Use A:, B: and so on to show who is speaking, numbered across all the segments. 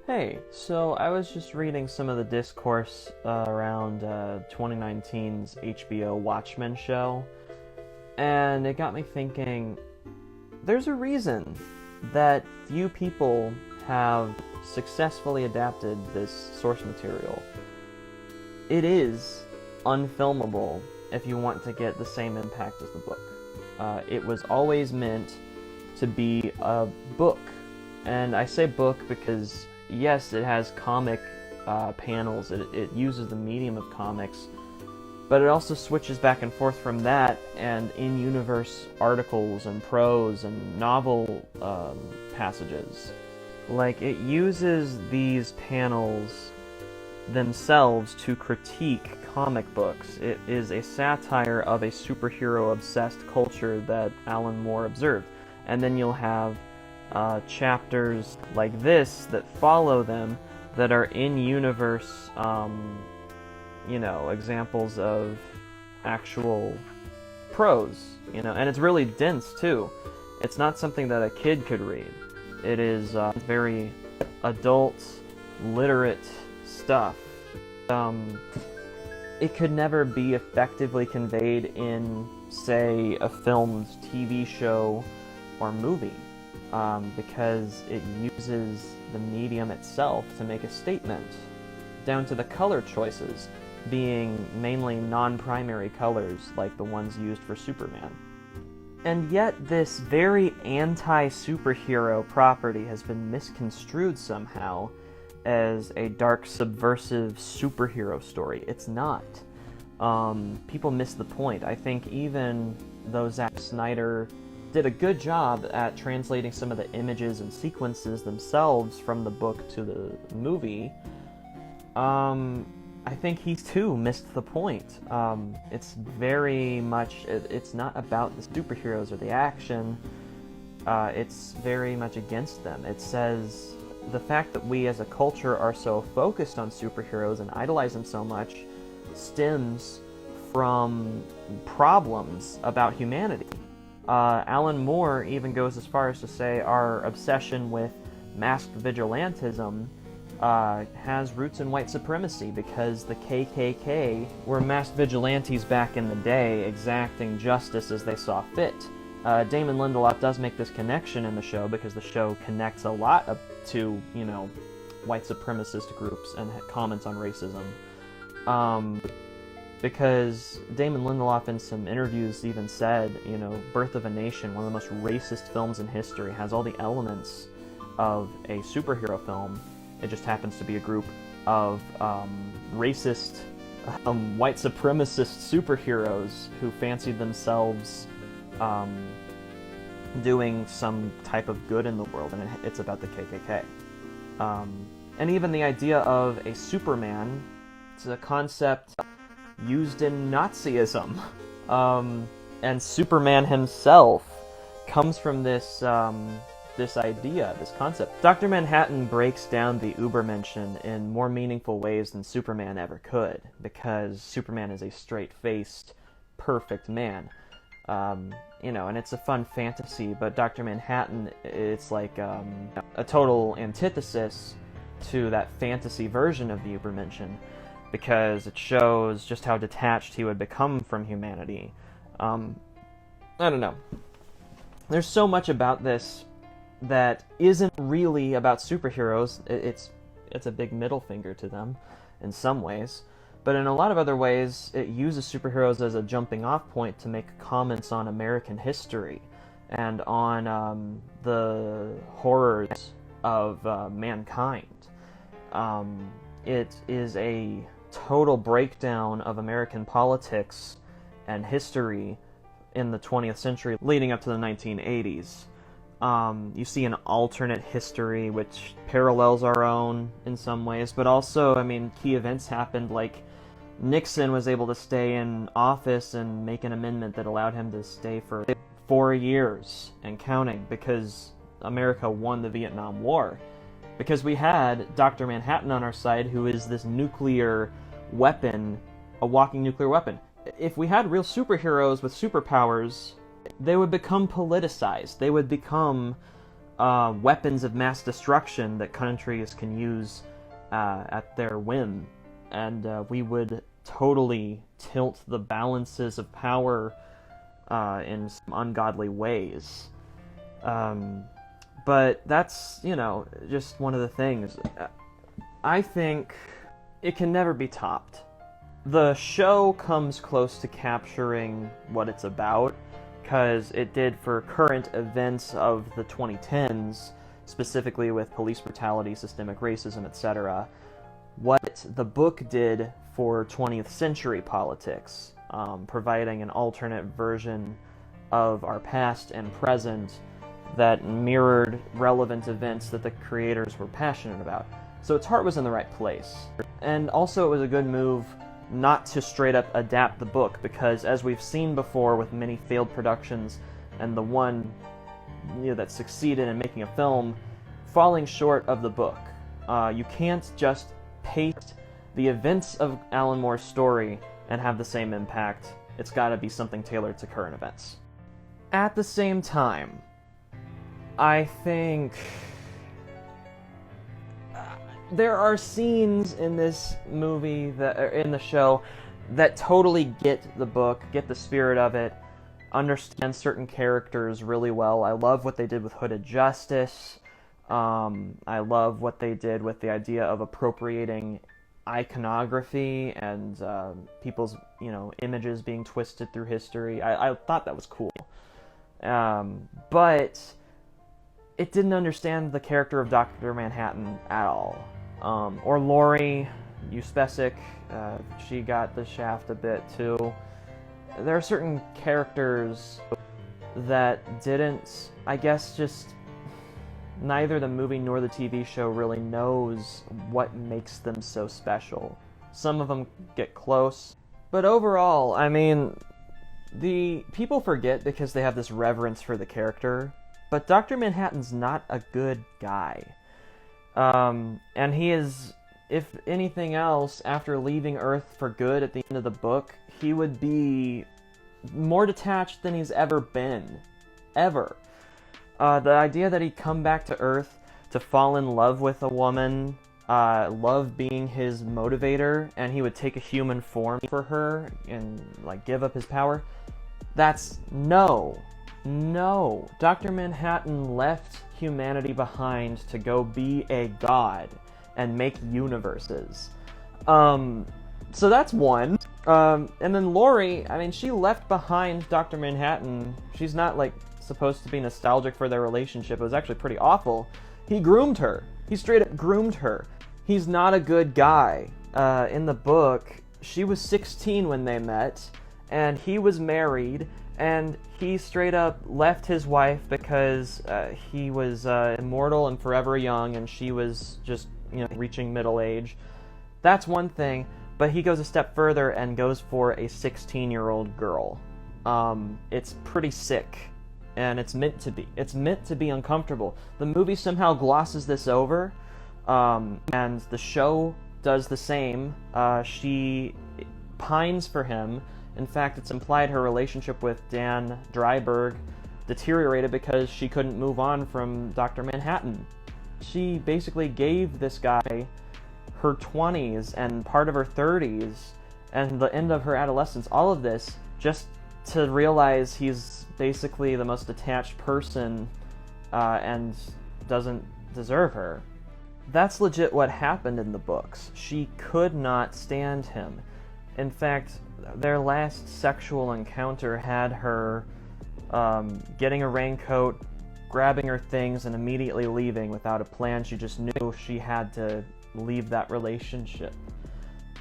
A: Hey, so I was just reading some of the discourse around 2019's HBO Watchmen show, and it got me thinking, there's a reason that few people have successfully adapted this source material. It is unfilmable if you want to get the same impact as the book. It was always meant to be a book, and I say book because yes, it has comic panels, it uses the medium of comics, but it also switches back and forth from that and in-universe articles and prose and novel passages. Like, it uses these panels themselves to critique comic books. It is a satire of a superhero-obsessed culture that Alan Moore observed. And then you'll have chapters like this that follow them that are in-universe, examples of actual prose, and it's really dense too. It's not something that a kid could read. It is very adult, literate stuff. It could never be effectively conveyed in, say, a filmed TV show or movie. Because it uses the medium itself to make a statement, down to the color choices being mainly non-primary colors like the ones used for Superman. And yet this very anti-superhero property has been misconstrued somehow as a dark, subversive superhero story. It's not. People miss the point. I think even though Zack Snyder did a good job at translating some of the images and sequences themselves from the book to the movie, I think he too missed the point. It's very much, it's not about the superheroes or the action, it's very much against them. It says the fact that we as a culture are so focused on superheroes and idolize them so much stems from problems about humanity. Alan Moore even goes as far as to say our obsession with masked vigilantism has roots in white supremacy, because the KKK were masked vigilantes back in the day, exacting justice as they saw fit. Damon Lindelof does make this connection in the show, because the show connects a lot to, white supremacist groups and comments on racism. Because Damon Lindelof in some interviews even said, Birth of a Nation, one of the most racist films in history, has all the elements of a superhero film. It just happens to be a group of racist, white supremacist superheroes who fancied themselves doing some type of good in the world, and it's about the KKK. And even the idea of a Superman, it's a concept used in Nazism. And Superman himself comes from this idea, this concept. Dr. Manhattan breaks down the Übermenschen in more meaningful ways than Superman ever could, because Superman is a straight-faced, perfect man. And it's a fun fantasy, but Dr. Manhattan, it's like a total antithesis to that fantasy version of the Übermenschen, because it shows just how detached he would become from humanity. I don't know. There's so much about this that isn't really about superheroes. It's a big middle finger to them in some ways, but in a lot of other ways it uses superheroes as a jumping off point to make comments on American history and on the horrors of mankind. It is a total breakdown of American politics and history in the 20th century leading up to the 1980s. You see an alternate history which parallels our own in some ways, but also, key events happened, like Nixon was able to stay in office and make an amendment that allowed him to stay for 4 years and counting, because America won the Vietnam War. Because we had Dr. Manhattan on our side, who is this nuclear weapon, a walking nuclear weapon. If we had real superheroes with superpowers, they would become politicized. They would become weapons of mass destruction that countries can use at their whim, and we would totally tilt the balances of power in some ungodly ways. But that's, just one of the things. I think it can never be topped. The show comes close to capturing what it's about, because it did for current events of the 2010s, specifically with police brutality, systemic racism, etc., what the book did for 20th century politics, providing an alternate version of our past and present that mirrored relevant events that the creators were passionate about. So its heart was in the right place. And also it was a good move not to straight up adapt the book, because as we've seen before with many failed productions, and the one that succeeded in making a film falling short of the book. You can't just paste the events of Alan Moore's story and have the same impact. It's got to be something tailored to current events. At the same time, I think there are scenes in this movie, in the show, that totally get the book, get the spirit of it, understand certain characters really well. I love what they did with Hooded Justice. I love what they did with the idea of appropriating iconography and people's, images being twisted through history. I thought that was cool. But it didn't understand the character of Dr. Manhattan at all. Or Laurie Uspesic, she got the shaft a bit too. There are certain characters that didn't, just neither the movie nor the TV show really knows what makes them so special. Some of them get close, but overall, the people forget because they have this reverence for the character, but Dr. Manhattan's not a good guy. And he is, if anything else, after leaving Earth for good at the end of the book, he would be more detached than he's ever been. Ever. The idea that he'd come back to Earth to fall in love with a woman, love being his motivator, and he would take a human form for her and, give up his power, that's no. Dr. Manhattan left humanity behind to go be a god and make universes. So that's one. And then Laurie, she left behind Dr. Manhattan. She's not, supposed to be nostalgic for their relationship. It was actually pretty awful. He groomed her. He straight up groomed her. He's not a good guy. In the book, she was 16 when they met, and he was married, and he straight up left his wife because he was immortal and forever young, and she was just, reaching middle age. That's one thing, but he goes a step further and goes for a 16-year-old girl. It's pretty sick, and it's meant to be. It's meant to be uncomfortable. The movie somehow glosses this over, and the show does the same. She pines for him. In fact, it's implied her relationship with Dan Dryberg deteriorated because she couldn't move on from Dr. Manhattan. She basically gave this guy her 20s and part of her 30s and the end of her adolescence, all of this, just to realize he's basically the most detached person and doesn't deserve her. That's legit what happened in the books. She could not stand him. In fact, their last sexual encounter had her getting a raincoat, grabbing her things, and immediately leaving without a plan. She just knew she had to leave that relationship.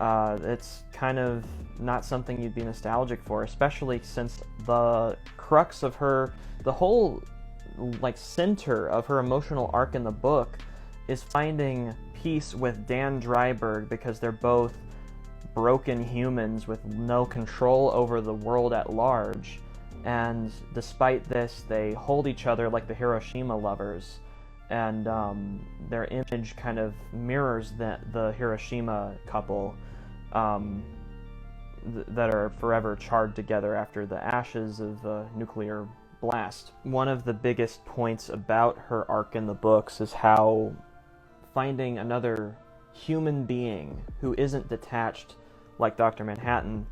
A: It's kind of not something you'd be nostalgic for, especially since the crux of her, the whole center of her emotional arc in the book is finding peace with Dan Dryberg, because they're both broken humans with no control over the world at large, and despite this, they hold each other like the Hiroshima lovers, and their image kind of mirrors the Hiroshima couple that are forever charred together after the ashes of a nuclear blast. One of the biggest points about her arc in the books is how finding another human being who isn't detached like Dr. Manhattan,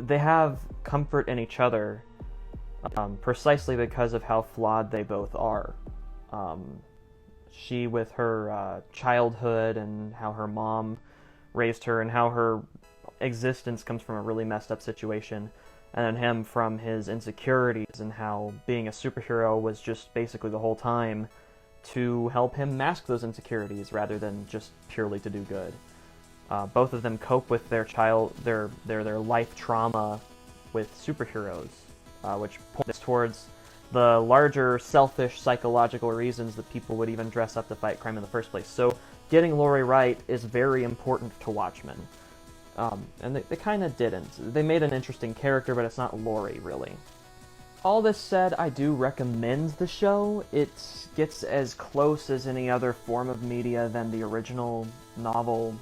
A: they have comfort in each other, precisely because of how flawed they both are. She with her childhood and how her mom raised her and how her existence comes from a really messed up situation, and then him from his insecurities and how being a superhero was just basically the whole time to help him mask those insecurities rather than just purely to do good. Both of them cope with their life trauma with superheroes, which points towards the larger selfish psychological reasons that people would even dress up to fight crime in the first place. So getting Laurie right is very important to Watchmen. And they kind of didn't. They made an interesting character, but it's not Laurie, really. All this said, I do recommend the show. It gets as close as any other form of media than the original novel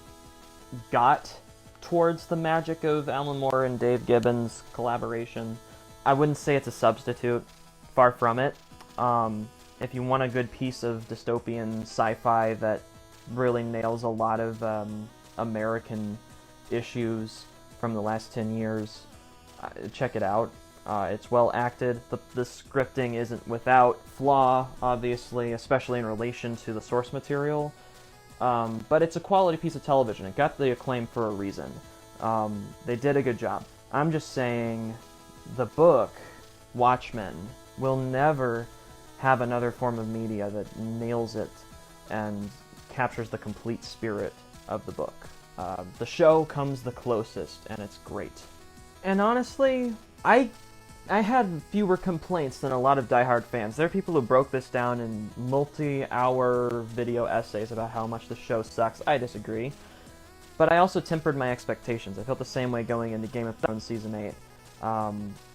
A: got towards the magic of Alan Moore and Dave Gibbons' collaboration. I wouldn't say it's a substitute. Far from it. If you want a good piece of dystopian sci-fi that really nails a lot of American issues from the last 10 years, check it out. It's well acted. The scripting isn't without flaw, obviously, especially in relation to the source material. But it's a quality piece of television. It got the acclaim for a reason. They did a good job. I'm just saying the book, Watchmen, will never have another form of media that nails it and captures the complete spirit of the book. The show comes the closest, and it's great. And honestly, I had fewer complaints than a lot of diehard fans. There are people who broke this down in multi-hour video essays about how much the show sucks. I disagree. But I also tempered my expectations. I felt the same way going into Game of Thrones Season 8.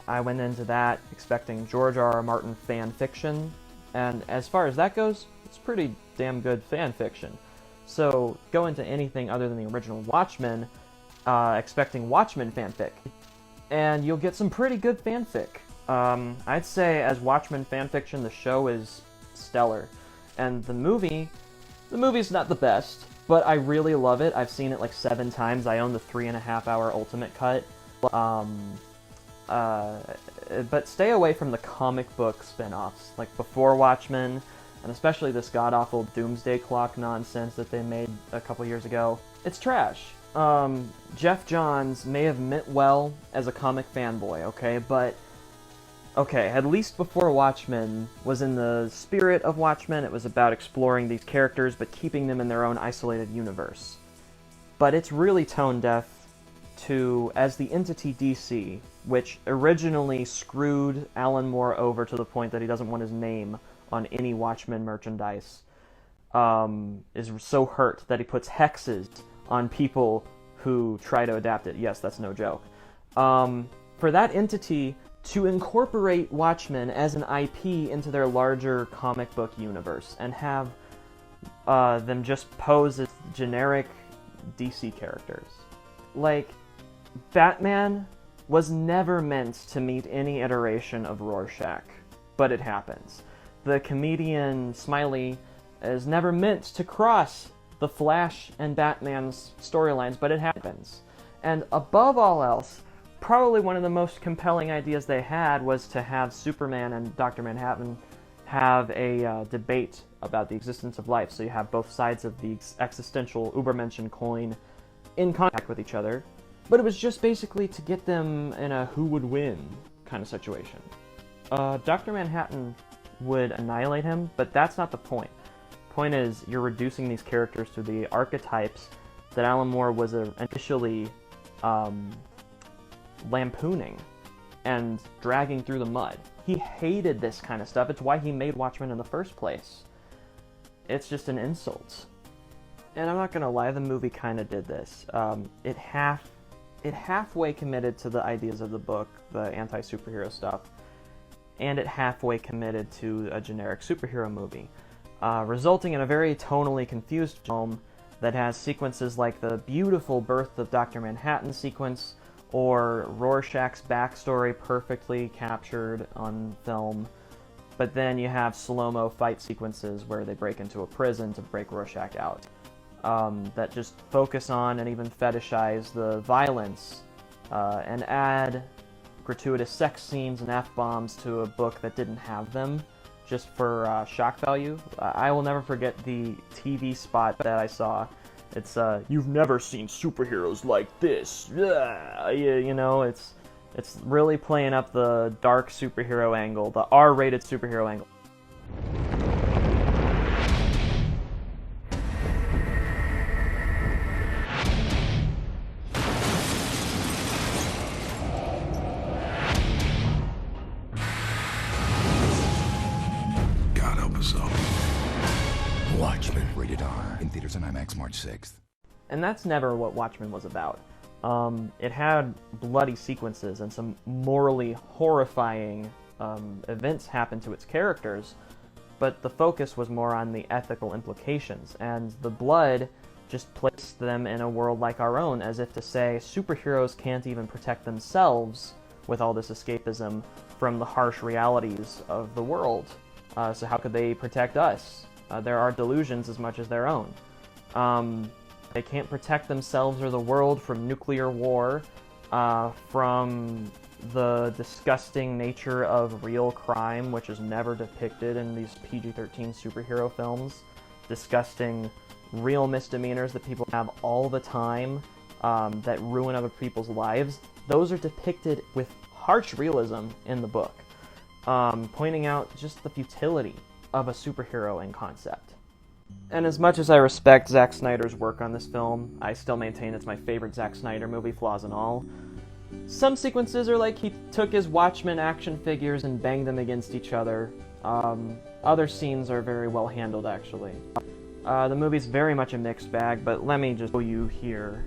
A: I went into that expecting George R.R. Martin fan fiction, and as far as that goes, it's pretty damn good fan fiction. So go into anything other than the original Watchmen, expecting Watchmen fanfic, and you'll get some pretty good fanfic. I'd say as Watchmen fanfiction, the show is stellar, and the movie's not the best, but I really love it. I've seen it like 7 times. I own the 3.5-hour ultimate cut. But stay away from the comic book spin-offs, like before Watchmen, and especially this god-awful Doomsday Clock nonsense that they made a couple years ago. It's trash. Jeff Johns may have meant well as a comic fanboy, okay, but at least before Watchmen was in the spirit of Watchmen. It was about exploring these characters, but keeping them in their own isolated universe. But it's really tone-deaf to, as the entity DC, which originally screwed Alan Moore over to the point that he doesn't want his name on any Watchmen merchandise, is so hurt that he puts hexes on people who try to adapt it. Yes, that's no joke. For that entity to incorporate Watchmen as an IP into their larger comic book universe and have them just pose as generic DC characters. Like, Batman was never meant to meet any iteration of Rorschach, but it happens. The comedian Smiley is never meant to cross the Flash and Batman's storylines, but it happens. And above all else, probably one of the most compelling ideas they had was to have Superman and Dr. Manhattan have a debate about the existence of life. So you have both sides of the existential Ubermenschen coin in contact with each other. But it was just basically to get them in a who would win kind of situation. Dr. Manhattan would annihilate him, but that's not the point. The point is, you're reducing these characters to the archetypes that Alan Moore was initially lampooning and dragging through the mud. He hated this kind of stuff. It's why he made Watchmen in the first place. It's just an insult. And I'm not gonna lie, the movie kind of did this. It halfway committed to the ideas of the book, the anti-superhero stuff, and it halfway committed to a generic superhero movie, resulting in a very tonally confused film that has sequences like the beautiful Birth of Dr. Manhattan sequence, or Rorschach's backstory perfectly captured on film, but then you have slow-mo fight sequences where they break into a prison to break Rorschach out, that just focus on and even fetishize the violence, and add gratuitous sex scenes and F-bombs to a book that didn't have them, just for shock value. I will never forget the TV spot that I saw. It's, "You've never seen superheroes like this." You know, it's really playing up the dark superhero angle, the R-rated superhero angle.
B: Watchmen, rated R, in theaters on IMAX March 6th.
A: And that's never what Watchmen was about. It had bloody sequences and some morally horrifying events happen to its characters, but the focus was more on the ethical implications, and the blood just placed them in a world like our own, as if to say superheroes can't even protect themselves with all this escapism from the harsh realities of the world. So how could they protect us? There are delusions as much as their own. They can't protect themselves or the world from nuclear war, from the disgusting nature of real crime, which is never depicted in these PG-13 superhero films. Disgusting real misdemeanors that people have all the time, that ruin other people's lives. Those are depicted with harsh realism in the book, pointing out just the futility of a superhero in concept. And as much as I respect Zack Snyder's work on this film, I still maintain it's my favorite Zack Snyder movie, flaws and all. Some sequences are like he took his Watchmen action figures and banged them against each other. Other scenes are very well handled, actually. The movie's very much a mixed bag, but let me just show you here.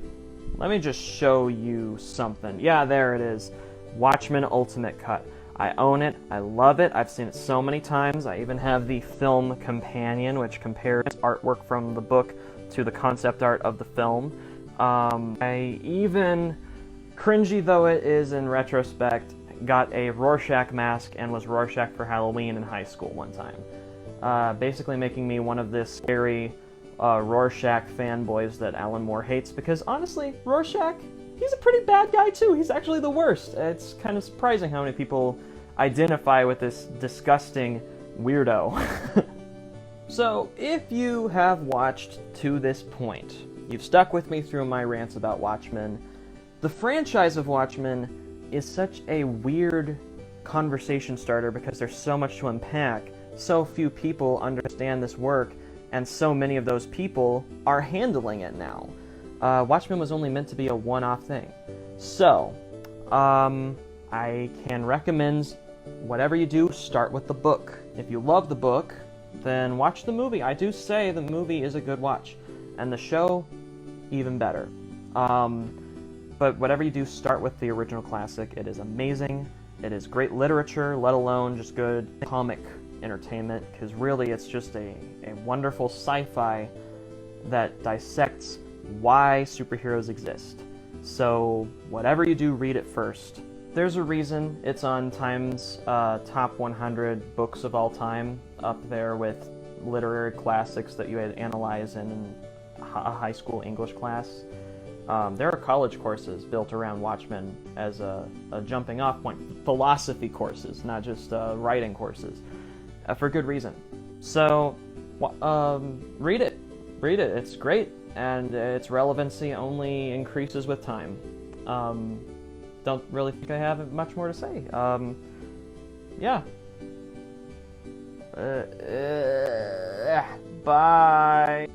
A: Let me just show you something. Yeah, there it is. Watchmen Ultimate Cut. I own it, I love it, I've seen it so many times. I even have the film companion, which compares artwork from the book to the concept art of the film. I even, cringy though it is in retrospect, got a Rorschach mask and was Rorschach for Halloween in high school one time. Basically making me one of the scary Rorschach fanboys that Alan Moore hates, because honestly, Rorschach, he's a pretty bad guy too. He's actually the worst. It's kind of surprising how many people identify with this disgusting weirdo. So, if you have watched to this point, you've stuck with me through my rants about Watchmen, the franchise of Watchmen is such a weird conversation starter because there's so much to unpack. So few people understand this work, and so many of those people are handling it now. Watchmen was only meant to be a one-off thing. So, I can recommend whatever you do, start with the book. If you love the book, then watch the movie. I do say the movie is a good watch, and the show, even better. But whatever you do, start with the original classic. It is amazing. It is great literature, let alone just good comic entertainment, because really it's just a wonderful sci-fi that dissects why superheroes exist. So whatever you do, read it first. There's a reason it's on Time's top 100 books of all time, up there with literary classics that you had analyze in a high school English class. There are college courses built around Watchmen as a jumping off point. Philosophy courses, not just writing courses, for good reason. So read it. Read it. It's great, and its relevancy only increases with time. Don't really think I have much more to say. Yeah. Bye.